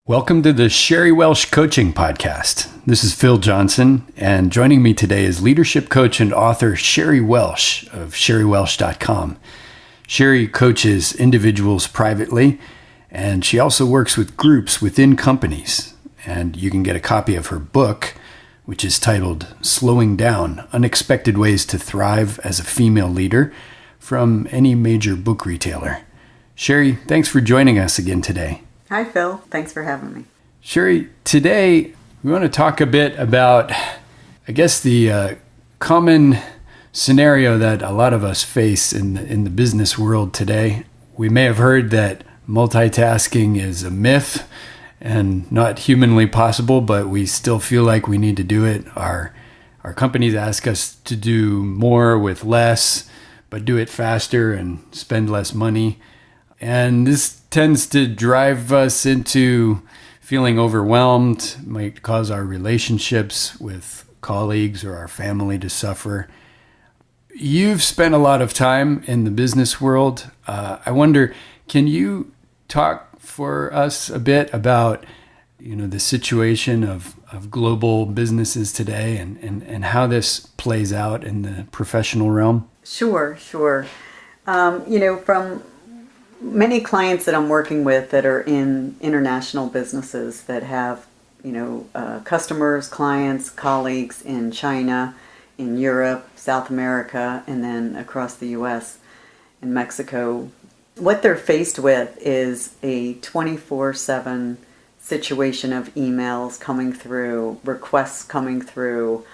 Welcome to the Sherry Welsh Coaching Podcast. This is Phil Johnson, and joining me today is leadership coach and author Sherry Welsh of sherrywelsh.com. Sherry coaches individuals privately, and she also works with groups within companies. And you can get a copy of her book, which is titled Slowing Down: Unexpected Ways to Thrive as a Female Leader, from any major book retailer. Sherry, thanks for joining us again today. Hi, Phil. Thanks for having me. Sherry, today we want to talk a bit about, the common scenario that a lot of us face in the business world today. We may have heard that multitasking is a myth and not humanly possible, but we still feel like we need to do it. Our companies ask us to do more with less, but do it faster and spend less money. And this tends to drive us into feeling overwhelmed, might cause our relationships with colleagues or our family to suffer. You've spent a lot of time in the business world. I wonder, can you talk for us a bit about, the situation of global businesses today and how this plays out in the professional realm? Sure. From many clients that I'm working with that are in international businesses that have, customers, clients, colleagues in China, in Europe, South America, and then across the U.S. and Mexico, what they're faced with is a 24/7 situation of emails coming through, requests coming through,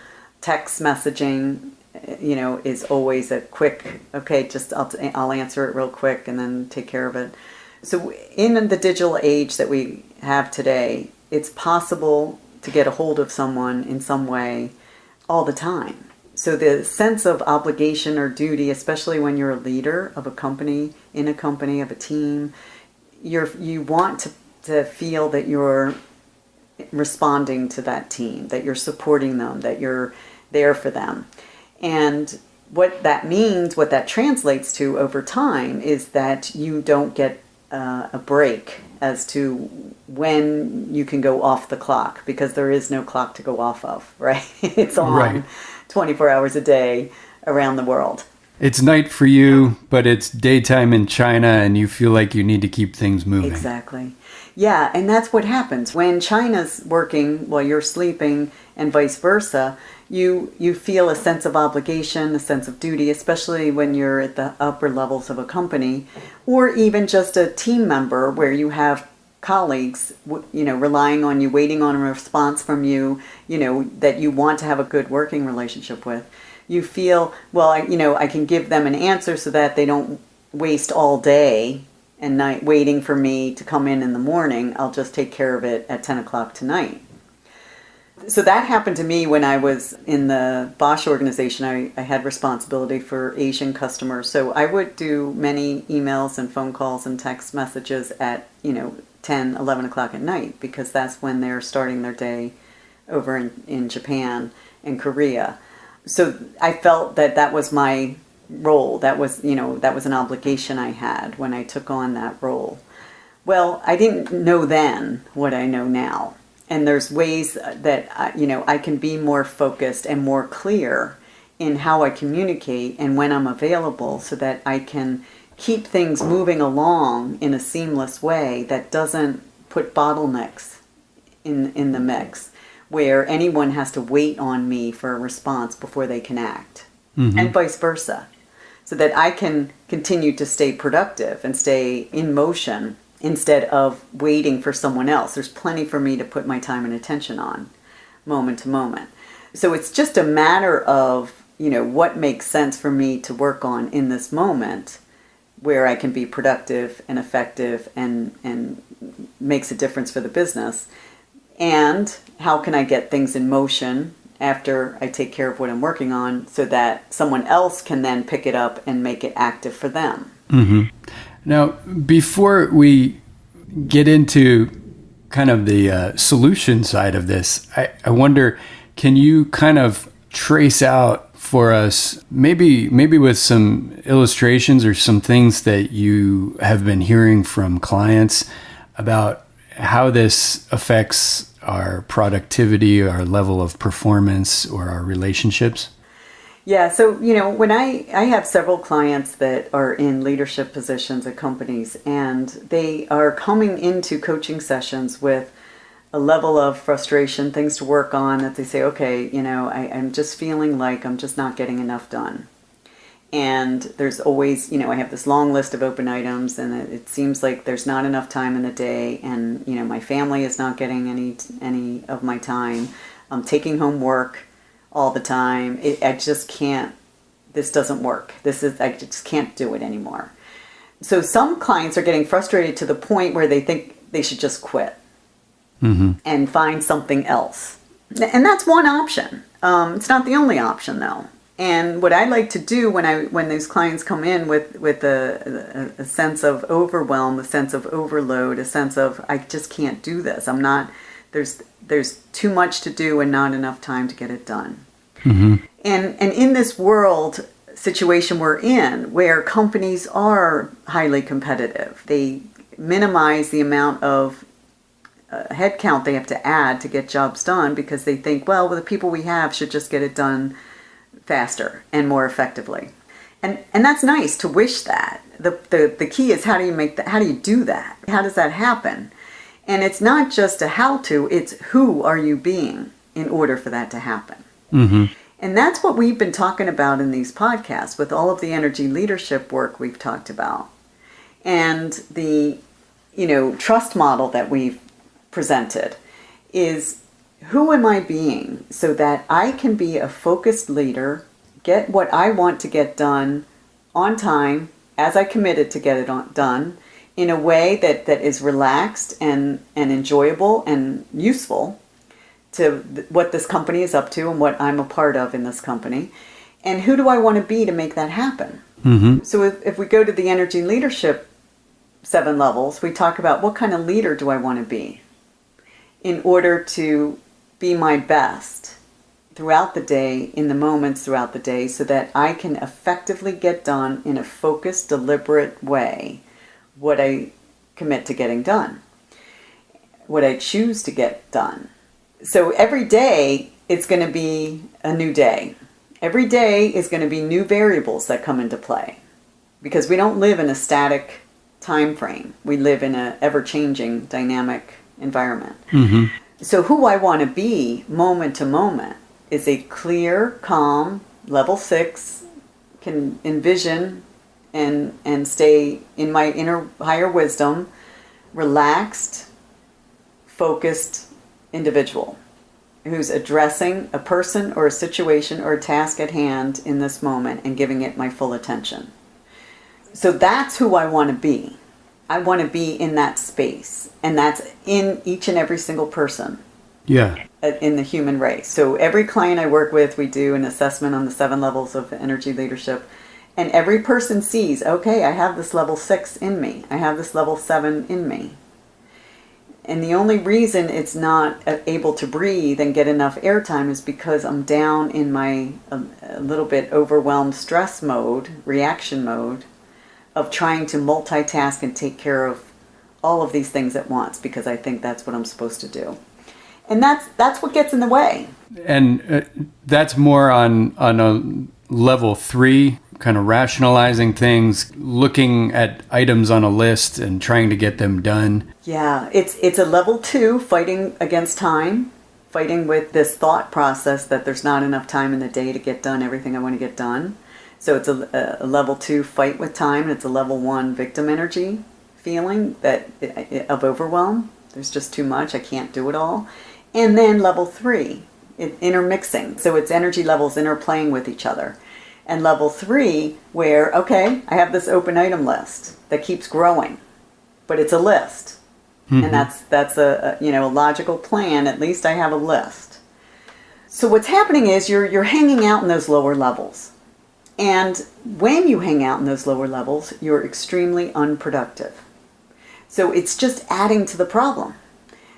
text messaging, is always a quick, okay, I'll answer it real quick and then take care of it. So in the digital age that we have today, it's possible to get a hold of someone in some way all the time. So the sense of obligation or duty, especially when you're a leader of a company, in a company, of a team, you want to feel that you're responding to that team, that you're supporting them, that you're there for them. And what that means, what that translates to over time, is that you don't get a break as to when you can go off the clock, because there is no clock to go off of, right? It's on Right. 24 hours a day around the world. It's night for you, but it's daytime in China, and you feel like you need to keep things moving. Exactly. Yeah, and that's what happens. When China's working while you're sleeping and vice versa, you feel a sense of obligation, a sense of duty, especially when you're at the upper levels of a company, or even just a team member where you have colleagues, relying on you, waiting on a response from you, that you want to have a good working relationship with. You feel, I can give them an answer so that they don't waste all day and night waiting for me to come in the morning. I'll just take care of it at 10 o'clock tonight. So that happened to me when I was in the Bosch organization. I had responsibility for Asian customers. So I would do many emails and phone calls and text messages at, 10, 11 o'clock at night, because that's when they're starting their day over in Japan and Korea. So I felt that was my role. That was an obligation I had when I took on that role. Well, I didn't know then what I know now. And there's ways that, I can be more focused and more clear in how I communicate and when I'm available, so that I can keep things moving along in a seamless way that doesn't put bottlenecks in the mix, where anyone has to wait on me for a response before they can act, and vice versa, so that I can continue to stay productive and stay in motion instead of waiting for someone else. There's plenty for me to put my time and attention on, moment to moment. So it's just a matter of, what makes sense for me to work on in this moment, where I can be productive and effective and makes a difference for the business. And how can I get things in motion after I take care of what I'm working on, so that someone else can then pick it up and make it active for them. Mm-hmm. Now, before we get into kind of the solution side of this, I wonder, can you kind of trace out for us, maybe with some illustrations or some things that you have been hearing from clients about how this affects our productivity, our level of performance, or our relationships? Yeah, so, when I have several clients that are in leadership positions at companies, and they are coming into coaching sessions with a level of frustration, things to work on, that they say, okay, I'm just feeling like I'm just not getting enough done. And there's always, I have this long list of open items, and it seems like there's not enough time in the day, and, my family is not getting any of my time. I'm taking home work all the time. I just can't, this doesn't work. I just can't do it anymore. So some clients are getting frustrated to the point where they think they should just quit and find something else. And that's one option. It's not the only option, though. And what I like to do when these clients come in with a sense of overwhelm, a sense of overload, a sense of I just can't do this. There's too much to do and not enough time to get it done. And in this world situation we're in, where companies are highly competitive, they minimize the amount of headcount they have to add to get jobs done because they think, well, the people we have should just get it done faster and more effectively. And that's nice to wish that. The key is how do you do that? How does that happen? And it's not just a how to, it's who are you being in order for that to happen. And that's what we've been talking about in these podcasts with all of the energy leadership work we've talked about. And the, trust model that we've presented is who am I being so that I can be a focused leader, get what I want to get done on time as I committed to get it done in a way that is relaxed and enjoyable and useful to what this company is up to and what I'm a part of in this company. And who do I want to be to make that happen? So if we go to the energy leadership 7 levels, we talk about what kind of leader do I want to be in order to be my best throughout the day, in the moments throughout the day, so that I can effectively get done in a focused, deliberate way what I commit to getting done, what I choose to get done. So every day it's going to be a new day. Every day is going to be new variables that come into play because we don't live in a static time frame. We live in an ever-changing, dynamic environment. So who I want to be moment to moment is a clear, calm, level 6, can envision and stay in my inner higher wisdom, relaxed, focused individual who's addressing a person or a situation or a task at hand in this moment and giving it my full attention. So that's who I want to be. I want to be in that space, and that's in each and every single person. Yeah. In the human race. So every client I work with, we do an assessment on the 7 levels of energy leadership, and every person sees, okay, I have this level 6 in me. I have this level 7 in me. And the only reason it's not able to breathe and get enough airtime is because I'm down in my a little bit overwhelmed stress mode, reaction mode, of trying to multitask and take care of all of these things at once because I think that's what I'm supposed to do. And that's what gets in the way. And that's more on a level 3, kind of rationalizing things, looking at items on a list and trying to get them done. Yeah, it's a level 2, fighting against time, fighting with this thought process that there's not enough time in the day to get done everything I want to get done. So it's a level 2 fight with time, and it's a level 1 victim energy feeling of overwhelm. There's just too much. I can't do it all. And then level 3, intermixing. So it's energy levels interplaying with each other. And level 3, where, okay, I have this open item list that keeps growing, but it's a list. And that's a logical plan. At least I have a list. So what's happening is you're hanging out in those lower levels. And when you hang out in those lower levels, you're extremely unproductive. So it's just adding to the problem.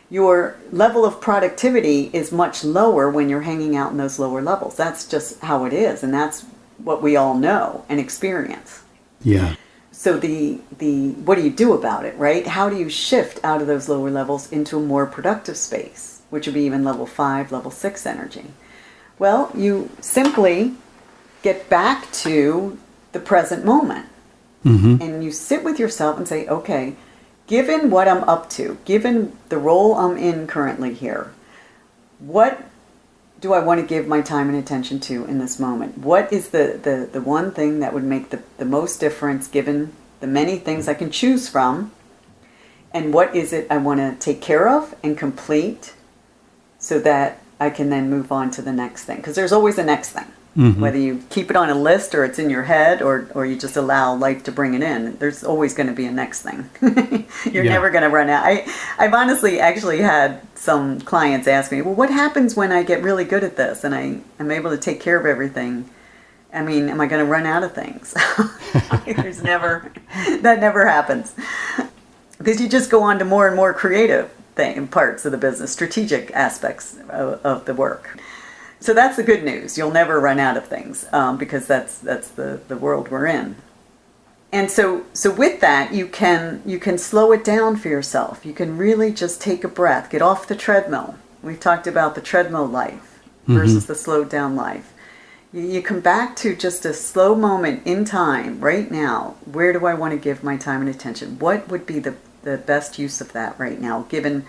Your level of productivity is much lower when you're hanging out in those lower levels. That's just how it is, and that's what we all know and experience. Yeah. So the what do you do about it, right? How do you shift out of those lower levels into a more productive space, which would be even level 5, level 6 energy? Well, you simply get back to the present moment. And you sit with yourself and say, okay, given what I'm up to, given the role I'm in currently here, what do I want to give my time and attention to in this moment? What is the one thing that would make the most difference given the many things I can choose from? And what is it I want to take care of and complete so that I can then move on to the next thing? Because there's always a next thing. Whether you keep it on a list or it's in your head or you just allow life to bring it in, there's always going to be a next thing. You're never going to run out. I've honestly actually had some clients ask me, well, what happens when I get really good at this and I'm able to take care of everything? I mean, am I going to run out of things? That never happens. Because you just go on to more and more creative parts of the business, strategic aspects of the work. So that's the good news. You'll never run out of things because that's the world we're in. And so with that, you can slow it down for yourself. You can really just take a breath, get off the treadmill. We've talked about the treadmill life versus the slowed down life. You come back to just a slow moment in time right now. Where do I want to give my time and attention? What would be the best use of that right now, given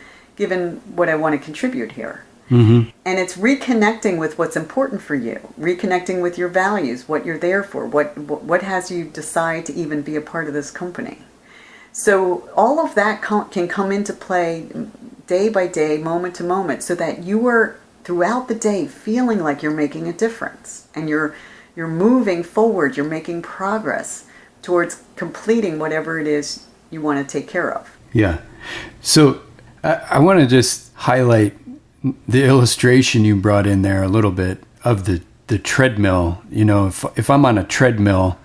what I want to contribute here? And it's reconnecting with what's important for you, reconnecting with your values, what you're there for, what has you decide to even be a part of this company. So all of that can come into play day by day, moment to moment, so that you are throughout the day feeling like you're making a difference and you're moving forward, you're making progress towards completing whatever it is you want to take care of. Yeah. So I want to just highlight the illustration you brought in there a little bit of the treadmill. You know, if I'm on a treadmill,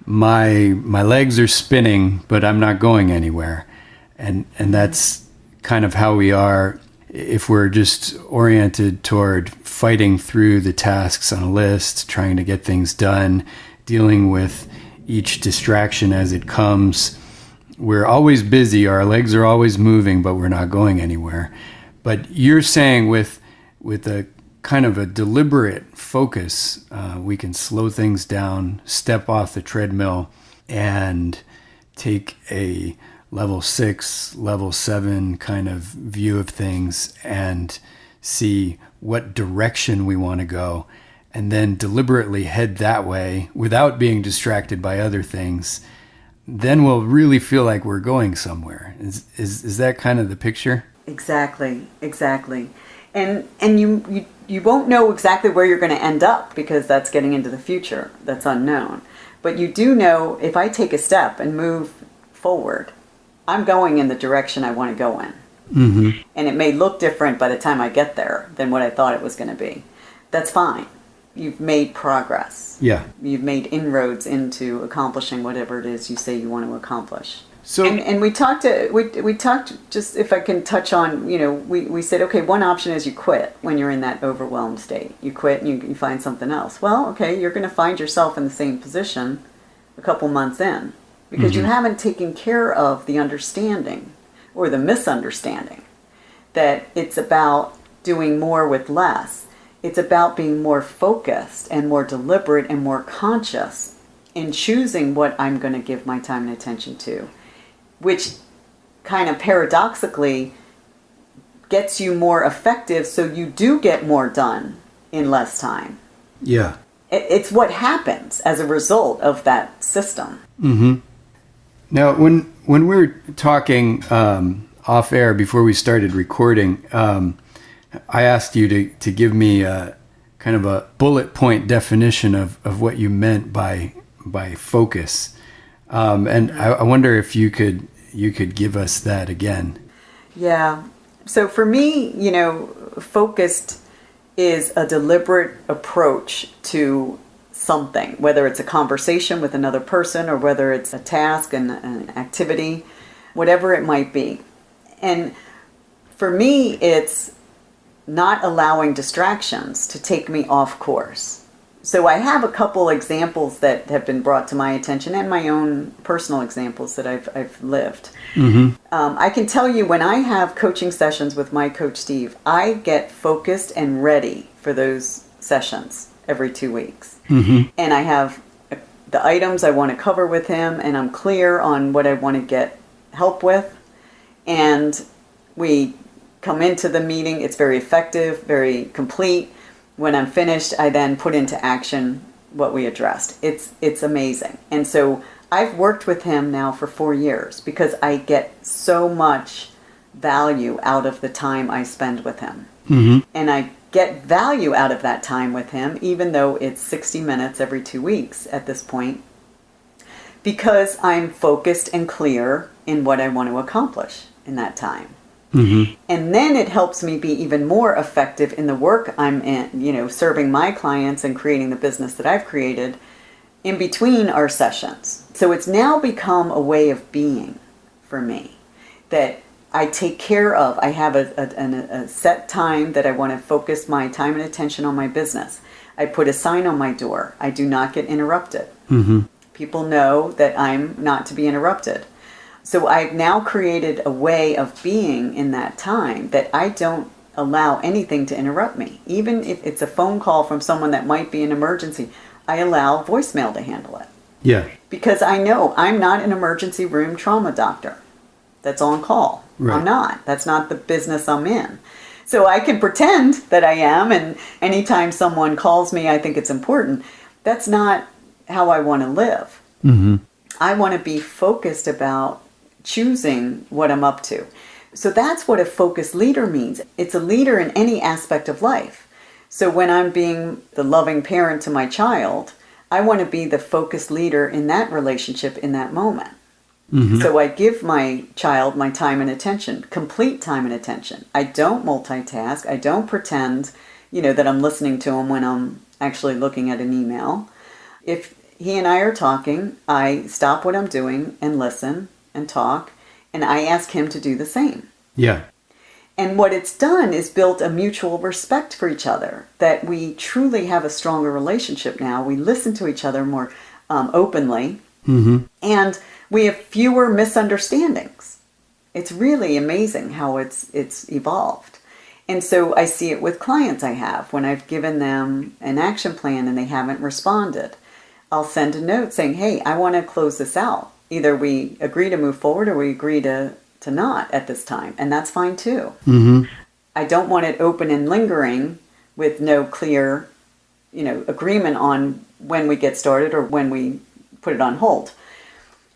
my legs are spinning, but I'm not going anywhere. And that's kind of how we are if we're just oriented toward fighting through the tasks on a list, trying to get things done, dealing with each distraction as it comes. We're always busy, our legs are always moving, but we're not going anywhere. But you're saying with a kind of a deliberate focus, we can slow things down, step off the treadmill, and take a level 6, level 7 kind of view of things and see what direction we want to go, and then deliberately head that way without being distracted by other things. Then we'll really feel like we're going somewhere. Is that kind of the picture? Exactly. And you won't know exactly where you're going to end up because that's getting into the future. That's unknown. But you do know if I take a step and move forward, I'm going in the direction I want to go in. And it may look different by the time I get there than what I thought it was going to be. That's fine. You've made progress. Yeah. You've made inroads into accomplishing whatever it is you say you want to accomplish. So, and we talked just, if I can touch on, we said, okay, one option is you quit when you're in that overwhelmed state. You quit and you find something else. Well, okay, you're going to find yourself in the same position a couple months in because you haven't taken care of the understanding or the misunderstanding that it's about doing more with less. It's about being more focused and more deliberate and more conscious in choosing what I'm going to give my time and attention to, which kind of paradoxically gets you more effective so you do get more done in less time. Yeah. It's what happens as a result of that system. Now, when we were talking off air before we started recording, I asked you to give me kind of a bullet point definition of what you meant by focus. And I wonder if you could give us that again. Yeah. So for me, focused is a deliberate approach to something, whether it's a conversation with another person or whether it's a task and an activity, whatever it might be. And for me, it's not allowing distractions to take me off course. So I have a couple examples that have been brought to my attention and my own personal examples that I've lived. I can tell you when I have coaching sessions with my coach Steve, I get focused and ready for those sessions every 2 weeks. And I have the items I want to cover with him, and I'm clear on what I want to get help with. And we come into the meeting, it's very effective, very complete. When I'm finished, I then put into action what we addressed. It's amazing. And so I've worked with him now for 4 years because I get so much value out of the time I spend with him. And I get value out of that time with him, even though it's 60 minutes every 2 weeks at this point, because I'm focused and clear in what I want to accomplish in that time. And then it helps me be even more effective in the work I'm in, serving my clients and creating the business that I've created in between our sessions. So it's now become a way of being for me that I take care of. I have a set time that I want to focus my time and attention on my business. I put a sign on my door. I do not get interrupted. People know that I'm not to be interrupted. So I've now created a way of being in that time that I don't allow anything to interrupt me. Even if it's a phone call from someone that might be an emergency, I allow voicemail to handle it. Yeah. Because I know I'm not an emergency room trauma doctor that's on call. Right. I'm not. That's not the business I'm in. So I can pretend that I am, and anytime someone calls me, I think it's important. That's not how I want to live. I want to be focused about choosing what I'm up to. So that's what a focused leader means. It's a leader in any aspect of life. So when I'm being the loving parent to my child, I want to be the focused leader in that relationship in that moment. So I give my child my time and attention, complete time and attention. I don't multitask. I don't pretend, that I'm listening to him when I'm actually looking at an email. If he and I are talking, I stop what I'm doing and listen and talk, and I ask him to do the same. Yeah. And what it's done is built a mutual respect for each other, that we truly have a stronger relationship now. We listen to each other more openly, and we have fewer misunderstandings. It's really amazing how it's evolved. And so I see it with clients I have. When I've given them an action plan and they haven't responded, I'll send a note saying, hey, I want to close this out. Either we agree to move forward or we agree to not at this time. And that's fine too. I don't want it open and lingering with no clear, agreement on when we get started or when we put it on hold.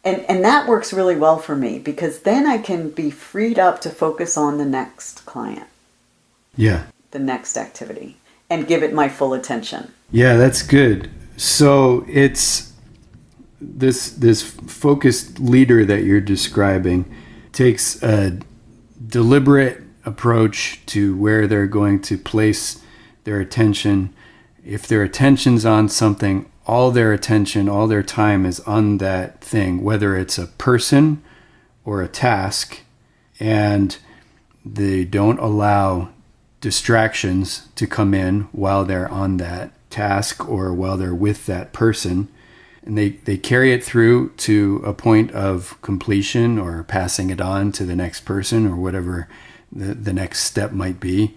And that works really well for me because then I can be freed up to focus on the next client. Yeah. The next activity and give it my full attention. Yeah, that's good. So it's this focused leader that you're describing takes a deliberate approach to where they're going to place their attention. If their attention's on something, all their attention, all their time is on that thing, whether it's a person or a task, and they don't allow distractions to come in while they're on that task or while they're with that person. And they carry it through to a point of completion or passing it on to the next person or whatever the next step might be.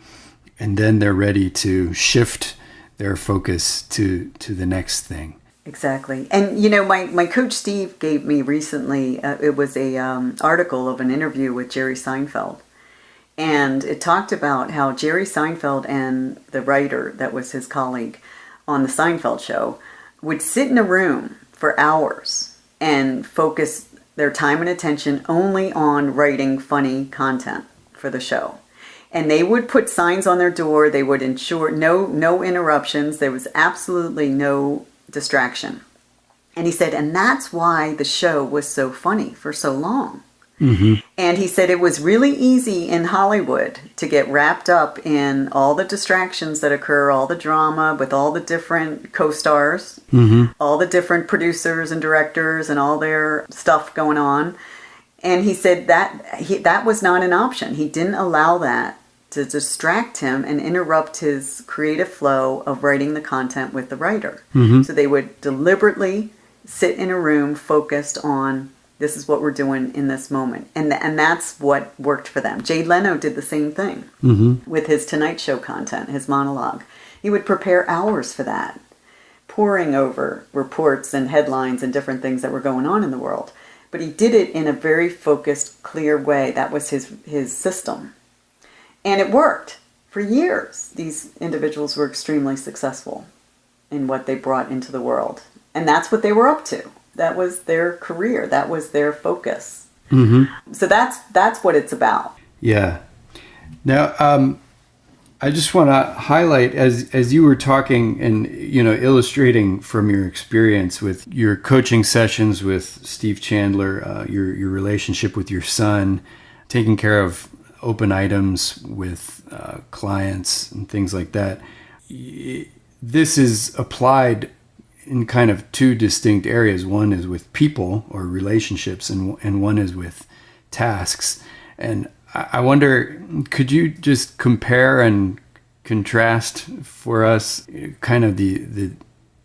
And then they're ready to shift their focus to the next thing. Exactly. And, my coach Steve gave me recently, it was a article of an interview with Jerry Seinfeld. And it talked about how Jerry Seinfeld and the writer that was his colleague on the Seinfeld show would sit in a room for hours and focus their time and attention only on writing funny content for the show. And they would put signs on their door. They would ensure no interruptions. There was absolutely no distraction. And he said, and that's why the show was so funny for so long. And he said it was really easy in Hollywood to get wrapped up in all the distractions that occur, all the drama with all the different co-stars, all the different producers and directors and all their stuff going on. And he said that was not an option. He didn't allow that to distract him and interrupt his creative flow of writing the content with the writer. So they would deliberately sit in a room focused on, this is what we're doing in this moment. And that's what worked for them. Jay Leno did the same thing with his Tonight Show content, his monologue. He would prepare hours for that, poring over reports and headlines and different things that were going on in the world. But he did it in a very focused, clear way. That was his system. And it worked for years. These individuals were extremely successful in what they brought into the world. And that's what they were up to. That was their career. That was their focus. So that's what it's about. Yeah. Now, I just want to highlight, as you were talking and, illustrating from your experience with your coaching sessions with Steve Chandler, your relationship with your son, taking care of open items with clients and things like that. This is applied in kind of two distinct areas. One is with people or relationships, and one is with tasks. And I wonder, could you just compare and contrast for us kind of the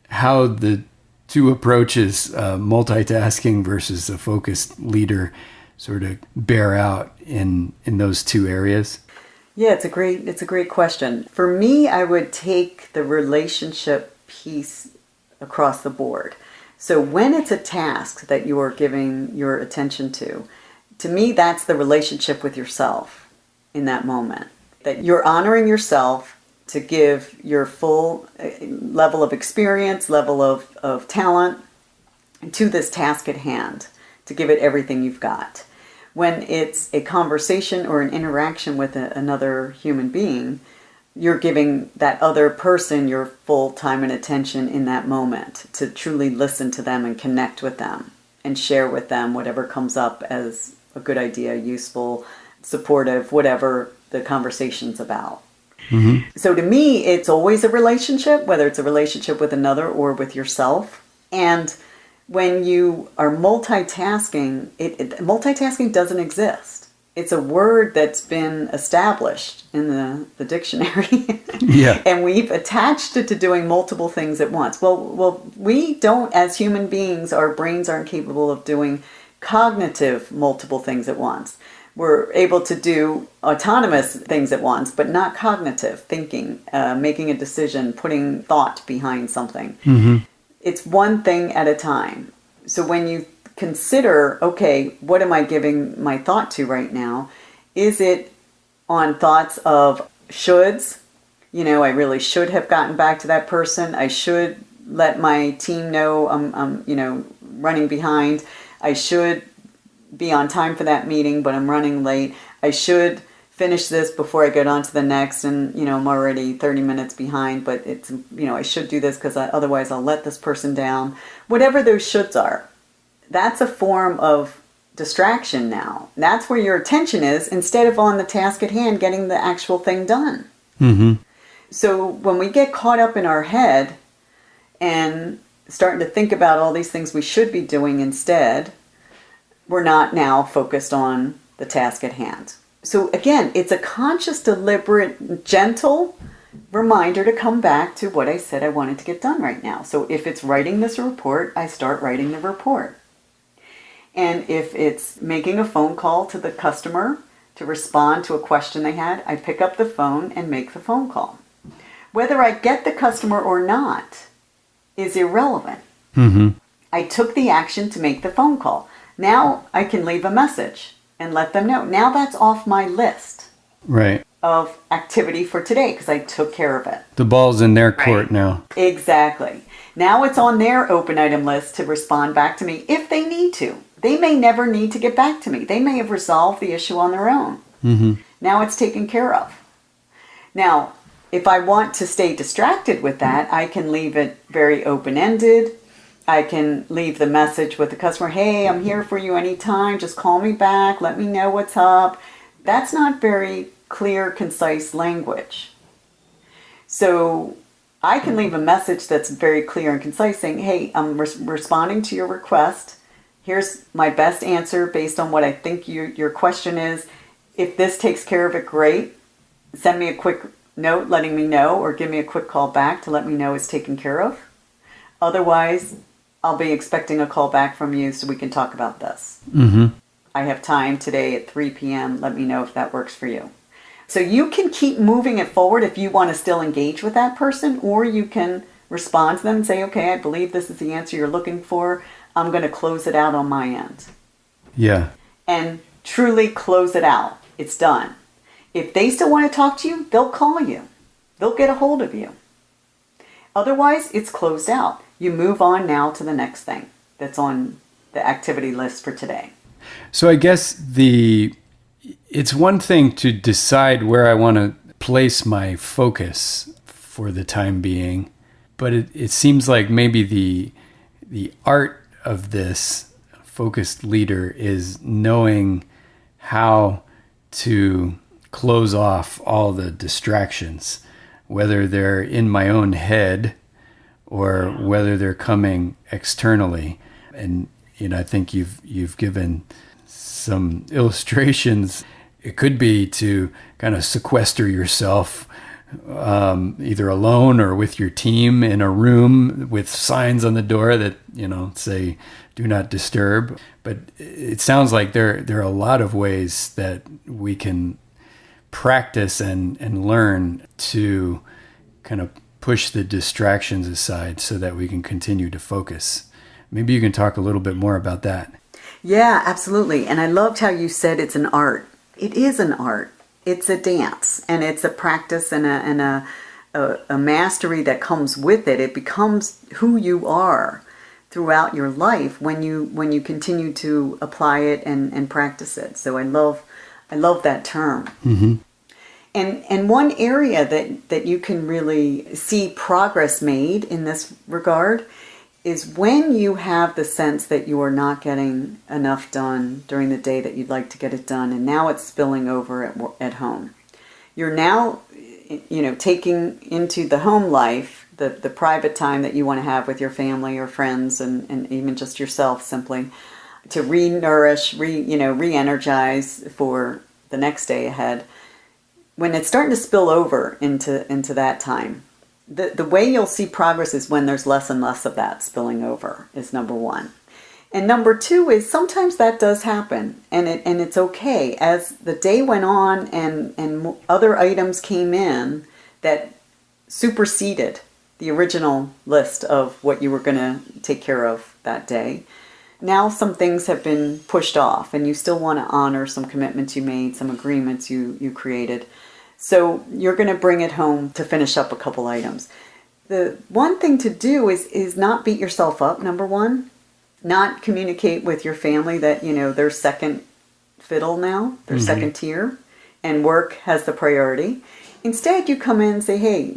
how the two approaches, multitasking versus a focused leader, sort of bear out in those two areas? Yeah, it's a great question. For me, I would take the relationship piece across the board. So when it's a task that you are giving your attention to me, that's the relationship with yourself in that moment. That you're honoring yourself to give your full level of experience, level of talent to this task at hand, to give it everything you've got. When it's a conversation or an interaction with another human being, you're giving that other person your full time and attention in that moment to truly listen to them and connect with them and share with them whatever comes up as a good idea, useful, supportive, whatever the conversation's about. So to me, it's always a relationship, whether it's a relationship with another or with yourself. And when you are multitasking, multitasking doesn't exist. It's a word that's been established in the dictionary. Yeah. And we've attached it to doing multiple things at once. Well, we don't, as human beings, our brains aren't capable of doing cognitive multiple things at once. We're able to do autonomous things at once, but not cognitive thinking, making a decision, putting thought behind something. It's one thing at a time. So when you consider, okay, what am I giving my thought to right now? Is it on thoughts of shoulds? I really should have gotten back to that person. I should let my team know I'm running behind. I should be on time for that meeting, but I'm running late. I should finish this before I get on to the next, and I'm already 30 minutes behind, but it's I should do this because otherwise I'll let this person down. Whatever those shoulds are, that's a form of distraction now. That's where your attention is instead of on the task at hand, getting the actual thing done. So when we get caught up in our head and starting to think about all these things we should be doing instead, we're not now focused on the task at hand. So again, it's a conscious, deliberate, gentle reminder to come back to what I said I wanted to get done right now. So if it's writing this report, I start writing the report. And if it's making a phone call to the customer to respond to a question they had, I pick up the phone and make the phone call. Whether I get the customer or not is irrelevant. I took the action to make the phone call. Now I can leave a message and let them know. Now that's off my list of activity for today because I took care of it. The ball's in their court now. Exactly. Now it's on their open item list to respond back to me if they need to. They may never need to get back to me. They may have resolved the issue on their own. Now it's taken care of. Now, if I want to stay distracted with that, I can leave it very open-ended. I can leave the message with the customer, hey, I'm here for you anytime. Just call me back. Let me know what's up. That's not very clear, concise language. So I can leave a message that's very clear and concise saying, hey, I'm responding to your request. Here's my best answer based on what I think your question is. If this takes care of it, great. send me a quick note letting me know, or give me a quick call back to let me know it's taken care of. Otherwise, I'll be expecting a call back from you so we can talk about this. Mm-hmm. I have time today at 3 p.m. Let me know if that works for you. So you can keep moving it forward if you want to still engage with that person, or you can respond to them and say, okay, I believe this is the answer you're looking for. I'm going to close it out on my end. Yeah. And truly close it out. It's done. If they still want to talk to you, they'll call you. They'll get a hold of you. Otherwise, it's closed out. You move on now to the next thing that's on the activity list for today. So I guess it's one thing to decide where I want to place my focus for the time being, but it seems like maybe the art of this focused leader is knowing how to close off all the distractions, whether they're in my own head or whether they're coming externally. And I think you've given some illustrations. It could be to kind of sequester yourself, either alone or with your team in a room with signs on the door that say "Do not disturb." But it sounds like there are a lot of ways that we can practice and learn to kind of push the distractions aside so that we can continue to focus. Maybe you can talk a little bit more about that. Yeah, absolutely. And I loved how you said it's an art. It is an art. It's a dance, and it's a practice and a mastery that comes with it. It becomes who you are throughout your life when you continue to apply it and practice it. So I love that term. Mm-hmm. And one area that you can really see progress made in this regard is when you have the sense that you are not getting enough done during the day that you'd like to get it done, and now it's spilling over at home. You're now, taking into the home life, the private time that you want to have with your family or friends and even just yourself, simply to re-nourish, re-energize for the next day ahead. When it's starting to spill over into that time, the way you'll see progress is when there's less and less of that spilling over, is number one. And number two is sometimes that does happen, and it's okay. As the day went on and other items came in that superseded the original list of what you were going to take care of that day, now some things have been pushed off, and you still want to honor some commitments you made, some agreements you created. So you're going to bring it home to finish up a couple items. The one thing to do is not beat yourself up, number one. Not communicate with your family that, they're second fiddle now, they're mm-hmm. second tier, and work has the priority. Instead, you come in and say, hey,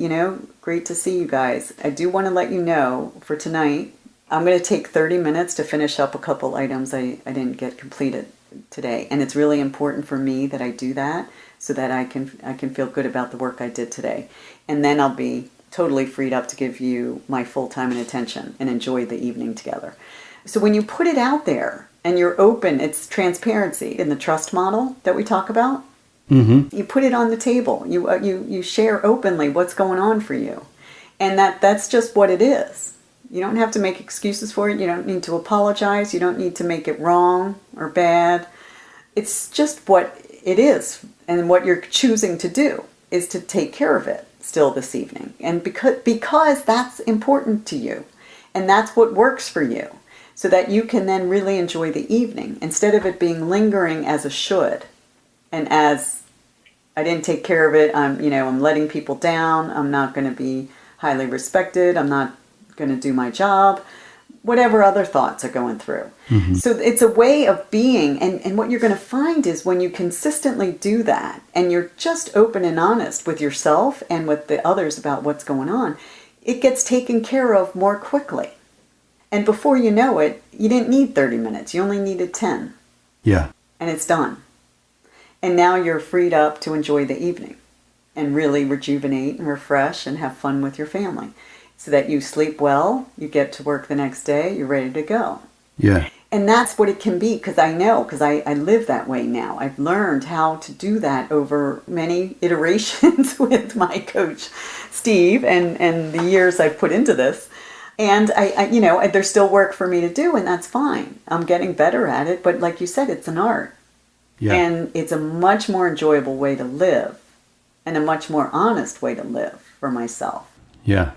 great to see you guys. I do want to let you know for tonight, I'm going to take 30 minutes to finish up a couple items I didn't get completed today. And it's really important for me that I do that so that I can feel good about the work I did today. And then I'll be totally freed up to give you my full time and attention and enjoy the evening together. So when you put it out there and you're open, it's transparency in the trust model that we talk about. Mm-hmm. You put it on the table. You share openly what's going on for you. And that's just what it is. You don't have to make excuses for it. You don't need to apologize. You don't need to make it wrong or bad. It's just what it is. And what you're choosing to do is to take care of it still this evening. And because that's important to you. And that's what works for you. So that you can then really enjoy the evening. Instead of it being lingering as a should. And as I didn't take care of it, I'm letting people down. I'm not going to be highly respected. I'm not going to do my job. Whatever other thoughts are going through. Mm-hmm. So it's a way of being. And what you're going to find is when you consistently do that and you're just open and honest with yourself and with the others about what's going on, it gets taken care of more quickly. And before you know it, you didn't need 30 minutes. You only needed 10. Yeah. And it's done. And now you're freed up to enjoy the evening and really rejuvenate and refresh and have fun with your family so that you sleep well, you get to work the next day, you're ready to go. Yeah. And that's what it can be, because I know, because I live that way now. I've learned how to do that over many iterations with my coach, Steve, and the years I've put into this. And there's still work for me to do, and that's fine. I'm getting better at it, but like you said, it's an art. Yeah. And it's a much more enjoyable way to live and a much more honest way to live for myself. Yeah.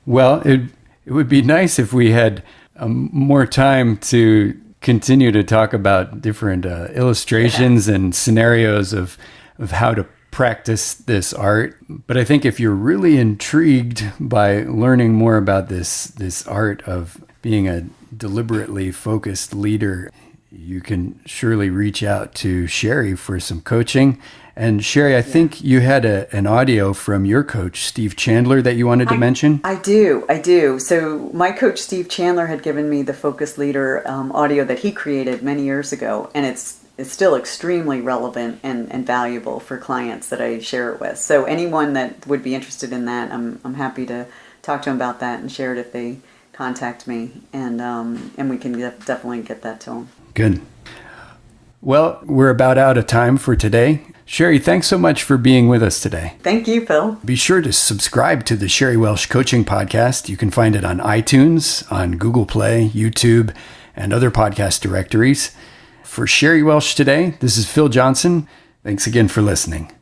Well, it would be nice if we had more time to continue to talk about different illustrations and scenarios of how to practice this art. But I think if you're really intrigued by learning more about this art of being a deliberately focused leader, you can surely reach out to Sherry for some coaching. And Sherry, I think you had an audio from your coach, Steve Chandler, that you wanted to mention. I do. So my coach, Steve Chandler, had given me the Focus Leader audio that he created many years ago. And it's still extremely relevant and valuable for clients that I share it with. So anyone that would be interested in that, I'm happy to talk to them about that and share it if they contact me. And we can definitely get that to them. Good. Well, we're about out of time for today. Sherry, thanks so much for being with us today. Thank you, Phil. Be sure to subscribe to the Sherry Welsh Coaching Podcast. You can find it on iTunes, on Google Play, YouTube, and other podcast directories. For Sherry Welsh today, this is Phil Johnson. Thanks again for listening.